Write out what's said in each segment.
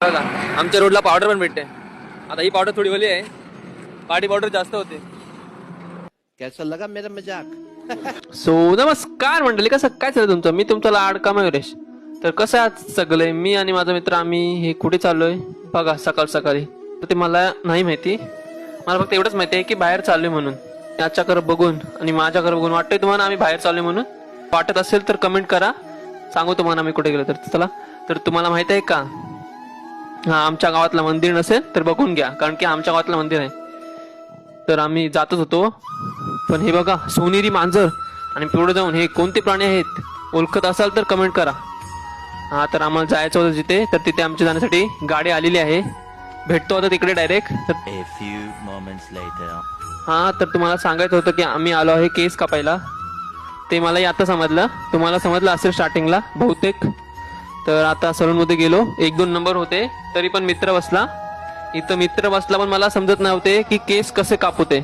बघा आमच्या रोडला पावडर पण भेटते. आता ही पावडर थोडी ओली आहे, पार्टी पावडर जास्त होते. कैसा लगा मेरा मजाक? सो नमस्कार मंडळी, कसं काय चाललं तुमचं? मी तुमचा लाडका मयुरेश. तर कसं आज सगळे मी आणि माझा मित्र आम्ही हे कुठे चाललोय बघा सकाळ सकाळी. तर ते मला नाही माहिती, मला फक्त एवढंच माहिती आहे की बाहेर चाललोय म्हणून. याच्याकडे बघून आणि माझ्याकडे बघून वाटतंय तुम्हाला आम्ही बाहेर चाललोय म्हणून. वाटत असेल तर कमेंट करा, सांगू तुम्हाला आम्ही कुठे गेलो. तर चला, तर तुम्हाला माहित आहे का, हा आमच्या गावातलं मंदिर नसेल तर बघून घ्या, कारण की आमच्या गावातलं मंदिर आहे. तर आम्ही जातच होतो, पण हे बघा सोनेरी मांजर आणि पुढे जाऊन हे कोणते प्राणी आहेत ओळखत असाल तर कमेंट करा. हा तर आम्हाला जायचं होतं जिथे, तर तिथे आमच्या जाण्यासाठी गाडी आलेली आहे. भेटतो आता तिकडे डायरेक्ट. तर A few moments later. हा तर तुम्हाला सांगायचं होतं की आम्ही आलो आहे केस कापायला. ते मलाही आता समजलं, तुम्हाला समजलं असेल स्टार्टिंगला बहुतेक. तर आता सलूनमध्ये गेलो, 1-2 नंबर होते, तरी पण मित्र बसला इथं. मित्र बसला पण मला समजत नव्हते की केस कसे कापू ते.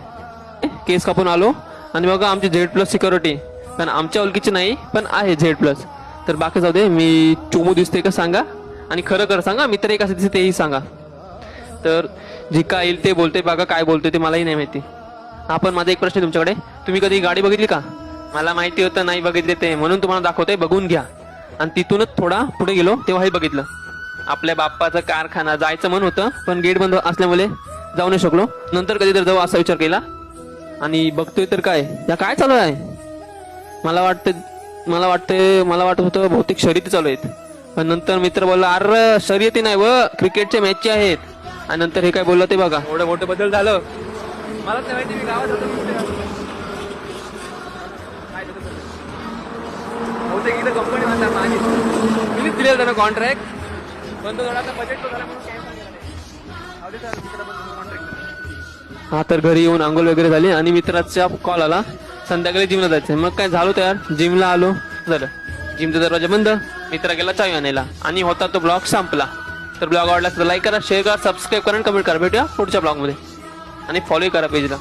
केस कापून आलो आणि बघा आमची Z+ सिक्युरिटी, कारण आमच्या ओळखीची नाही पण आहे Z+. तर बाकी जाऊ दे, मी चोमू दिसते का सांगा, आणि खरं खरं सांगा मित्र एक असं दिसते तेही सांगा. तर जे काय येईल ते बोलते बघा, काय बोलते ते मलाही नाही माहिती. हा पण माझा एक प्रश्न तुमच्याकडे, तुम्ही कधी गाडी बघितली का? मला माहिती होतं नाही बघितले ते, म्हणून तुम्हाला दाखवतोय, बघून घ्या. आणि तिथूनच थोडा पुढे गेलो तेव्हा हे बघितलं, आपल्या बाप्पाचा कारखाना. जायचं मन होतं पण गेट बंद असल्यामुळे जाऊ नाही शकलो. नंतर कधी तर जाऊ असा विचार केला, आणि बघतोय तर काय या काय चालू आहे. मला वाटत होतं बहुतेक शर्यती चालू आहेत. पण नंतर मित्र बोलला अरे शर्यती नाही व क्रिकेटच्या मॅचच्या आहेत. आणि नंतर हे काय बोललं ते बघा. एवढं मोठं बदल झालं, मला नाही माहिती. मी गावात बहुतेक इथं कंपनी मीच दिलेलं त्यांना कॉन्ट्रॅक्ट, पण तो थोडा बजेट झाला म्हणून हा. तर घरी येऊन आंघोळ वगैरे झाली आणि मित्राचा कॉल आला, संध्याकाळी जिमला जायचं. मग काय झालो तयार, जिमला आलो. झालं जिमचा दरवाजा बंद, मित्र गेला चावी आणायला आणि होता तो ब्लॉग संपला. तर ब्लॉग आवडला तर लाईक करा, शेअर करा, सबस्क्राईब करा आणि कमेंट करा. भेटूया पुढच्या ब्लॉगमध्ये, आणि फॉलो करा पेजला.